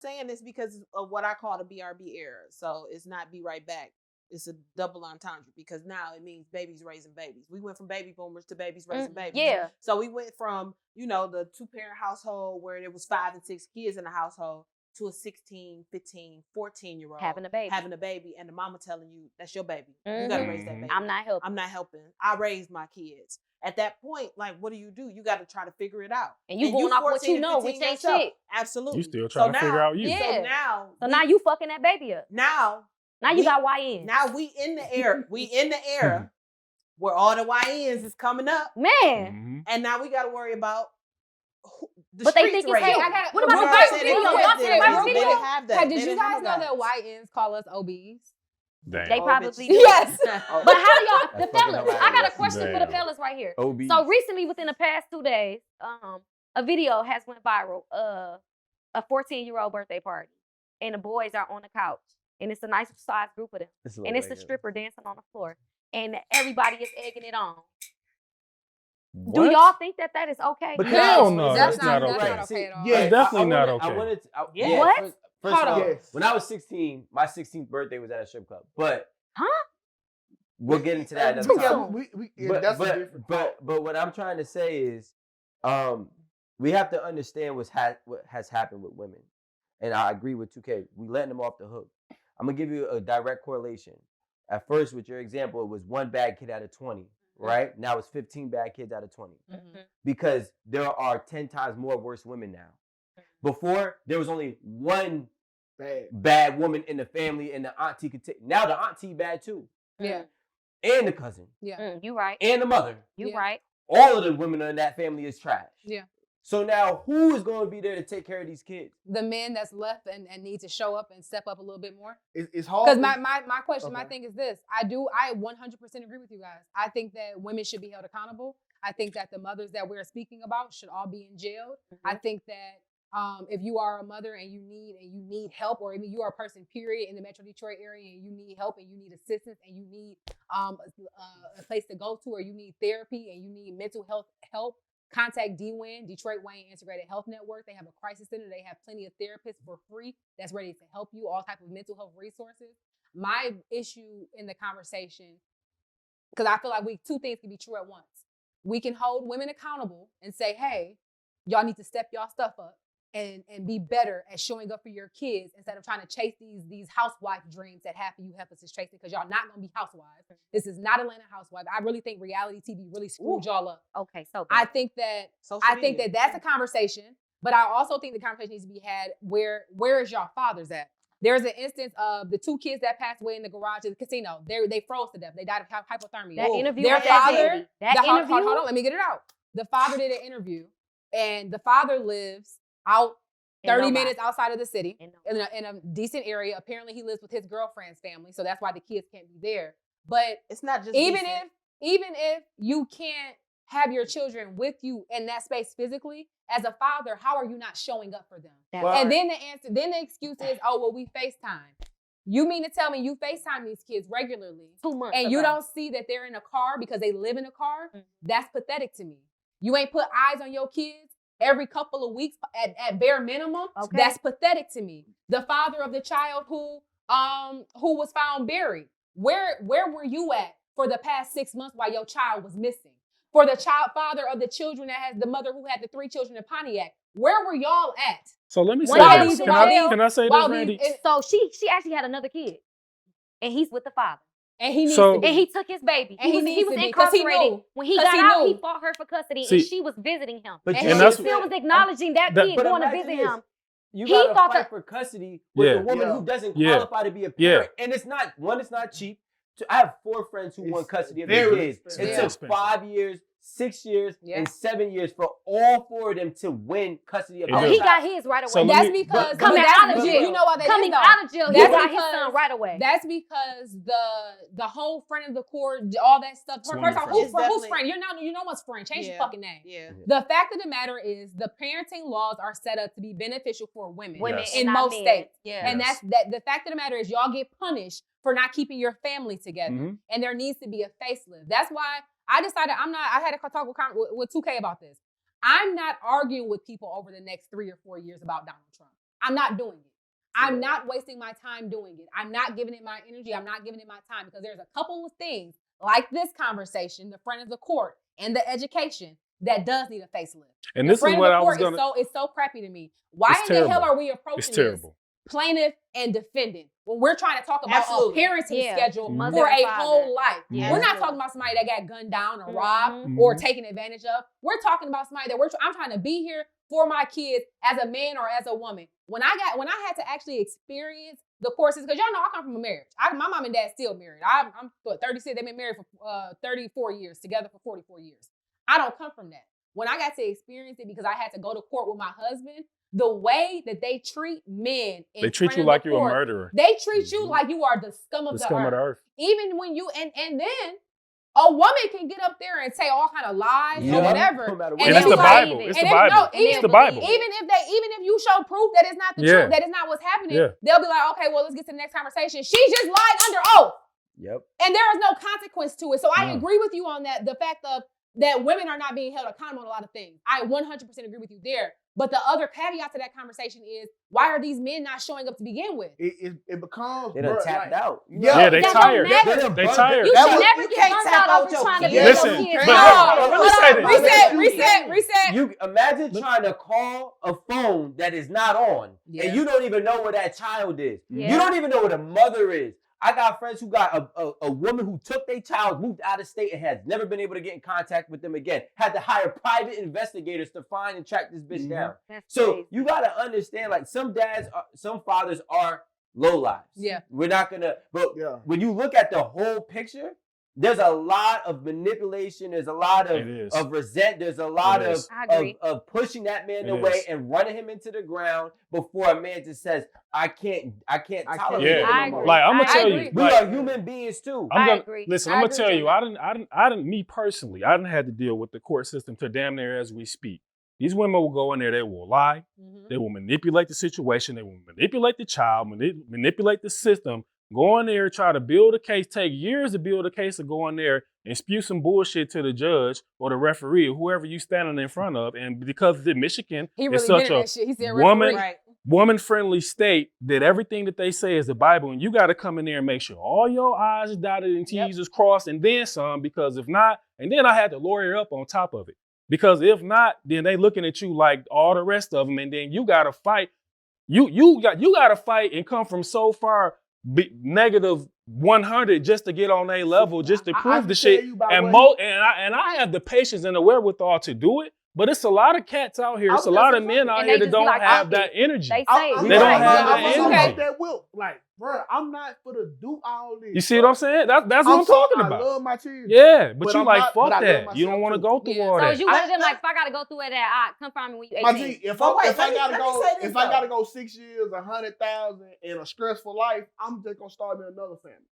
saying this because of what I call the BRB era. So it's not be right back. It's a double entendre because now it means babies raising babies. We went from baby boomers to babies raising babies. Yeah. So we went from, the 2-parent household where there was 5 and 6 kids in the household to a 16, 15, 14-year-old having a baby and the mama telling you that's your baby. You got to raise that baby. I'm not helping. I raised my kids. At that point, like, what do? You got to try to figure it out. And you going off what you know, which ain't shit. Absolutely. You still trying to figure out you. Yeah. So now you fucking that baby up. Now you got YNs. Now we in the era where all the YNs is coming up. Man. And now we got to worry about but they think it's hate. What about the viral video? Y'all see the viral video? Did you guys know that YNs call us OBs? Damn. They probably do. Yes. But how do y'all, the fellas, I got a question for the fellas right here. OB. So recently, within the past 2 days, a video has went viral, a 14-year-old birthday party. And the boys are on the couch. And it's a nice sized group of them. And it's the stripper dancing on the floor. And everybody is egging it on. What? Do y'all think that is okay? But hell no, that's not okay. That's not okay at all. Yeah, definitely not okay. What? First of all, when I was 16, my 16th birthday was at a strip club. But we'll get into that another time. That's a different but what I'm trying to say is, we have to understand what has happened with women, and I agree with Tukay. We letting them off the hook. I'm gonna give you a direct correlation. At first, with your example, it was 1 bad kid out of 20. Right? Now it's 15 bad kids out of 20. Because there are 10 times more worse women now. Before, there was only 1 bad woman in the family and the auntie could take. Now the auntie bad too. Yeah. And the cousin. Yeah. You right. And the mother. You right. All of the women in that family is trash. Yeah. So now who is going to be there to take care of these kids? The men that's left and need to show up and step up a little bit more. It's hard. Because my question, my thing is this. I 100% agree with you guys. I think that women should be held accountable. I think that the mothers that we're speaking about should all be in jail. I think that if you are a mother and you need help, or even you are a person, period, in the Metro Detroit area and you need help and you need assistance and you need a place to go to, or you need therapy and you need mental health help, contact DWIN, Detroit Wayne Integrated Health Network. They have a crisis center. They have plenty of therapists for free that's ready to help you, all type of mental health resources. My issue in the conversation, because I feel like two things can be true at once. We can hold women accountable and say, hey, y'all need to step y'all stuff up and be better at showing up for your kids instead of trying to chase these housewife dreams that half of you help us is chasing, because y'all not going to be housewives. This is not Atlanta Housewives. I really think reality TV really screwed y'all up. Okay, so I think that that's a conversation, but I also think the conversation needs to be had where is y'all fathers at? There's an instance of the 2 kids that passed away in the garage of the casino. They froze to death. They died of hypothermia. That interview. Their father. Hold on, let me get it out. The father did an interview, and the father lives out 30 minutes outside of the city in a decent area. Apparently, he lives with his girlfriend's family, so that's why the kids can't be there. But it's not just even if you can't have your children with you in that space physically, as a father, how are you not showing up for them? And then the excuse is, oh, well, we FaceTime. You mean to tell me you FaceTime these kids regularly 2 months and ago. you don't see that they're in a car because they live in a car? That's pathetic to me. You ain't put eyes on your kids every couple of weeks at bare minimum. Okay. That's pathetic to me. The father of the child who was found buried. Where were you at for the past 6 months while your child was missing? For the father of the children that has the mother who had the 3 children in Pontiac, where were y'all at? So let me say While this. these- Can I say this, Randy? So she actually had another kid, and he's with the father. And he needs to be. And he took his baby. And He was to be, 'cause he incarcerated. knew. When he 'Cause got he out, knew. he fought her for custody, See, and she was visiting him. But And you she that's- still was acknowledging that kid but going to imagine visit this. him. You He gotta thought fight that- for custody with a woman who doesn't qualify to be a parent. And it's not cheap. I have 4 friends who won custody of their kids. It took 5 years, 6 years, and 7 years for all 4 of them to win custody of their He child. got his right away. So That's because coming out of jail. You know why that Coming is, though? out of jail, he That's got his because- son right away. That's because the whole friend of the court, all that stuff. First off, who's friend? You know what's friend? Change your fucking name. Yeah. The fact of the matter is, the parenting laws are set up to be beneficial for women Yes. in and not most men. states. Yeah. And Yes. the fact of the matter is, y'all get punished for not keeping your family together. Mhm. And there needs to be a facelift. That's why I decided I had a talk with 2K about this. I'm not arguing with people over the next 3 or 4 years about Donald Trump. I'm not doing it. I'm not wasting my time doing it. I'm not giving it my energy. I'm not giving it my time because there's a couple of things like this conversation, the front of the court and the education that does need a facelift. And this is what I was going to. It's so crappy to me. Why in the hell are we approaching this plaintiff and defendant when we're trying to talk about a parenting schedule for a whole life? Yeah. We're not talking about somebody that got gunned down or robbed or taken advantage of. We're talking about somebody that I'm trying to be here for my kids as a man or as a woman. When I had to actually experience the courses, because y'all know I come from a marriage. My mom and dad still married. I'm 36. They've been married for 34 years, together for 44 years. I don't come from that. When I got to experience it because I had to go to court with my husband, the way that they treat men, they treat you like you're a murderer. They treat you like you are the scum of the earth. Even when you and then a woman can get up there and say all kind of lies or whatever. And it's the Bible. It's the Bible. It's the Bible. Even if you show proof that it's not the truth, that it's not what's happening, they'll be like, okay, well, let's get to the next conversation. She just lied under oath. Yep. And there is no consequence to it. So I agree with you on that. The fact of that women are not being held accountable on a lot of things. I 100% agree with you there. But the other caveat to that conversation is, why are these men not showing up to begin with? It becomes they done tapped out. Yeah, they tired. They tired. You should never get burnt out over trying to be your kids. Reset. You imagine trying to call a phone that is not on, and you don't even know where that child is. You don't even know where the mother is. I got friends who got a woman who took their child, moved out of state, and has never been able to get in contact with them again. Had to hire private investigators to find and track this bitch down. So crazy. You got to understand, like, some fathers are low lives. Yeah. We're not going to, but when you look at the whole picture, there's a lot of manipulation. There's a lot of resent. There's a lot of pushing that man away and running him into the ground before a man just says, I can't tolerate it anymore. Like, I'm gonna tell you, we are human beings too. I agree. Listen, I'm gonna tell you, I didn't. Me personally, I didn't have to deal with the court system to damn near as we speak. These women will go in there, they will lie, they will manipulate the situation, they will manipulate the child, manipulate the system. Go in there, try to build a case, take years to build a case, to go in there and spew some bullshit to the judge or the referee or whoever you standing in front of. And because Michigan is such a woman-friendly state, that everything that they say is the Bible, and you got to come in there and make sure all your I's are dotted and T's is crossed, and then some, because if not, and then I had to lawyer up on top of it. Because if not, then they looking at you like all the rest of them, and then you got to fight. You got to fight and come from so far negative 100 just to get on a level, just to prove the shit. And I have the patience and the wherewithal to do it. But it's a lot of cats out here. It's a lot of men out here that don't have that energy. They don't have that energy. Like, bro, I'm not for to do all this. You see what I'm saying? That's what I'm talking about. I love my children. Yeah, but you like, fuck that. You don't want to go through all that. So you would have been like, if I got to go through it, come find me when you 18. If I gotta go 6 years, 100,000 in a stressful life, I'm just gonna start me another family.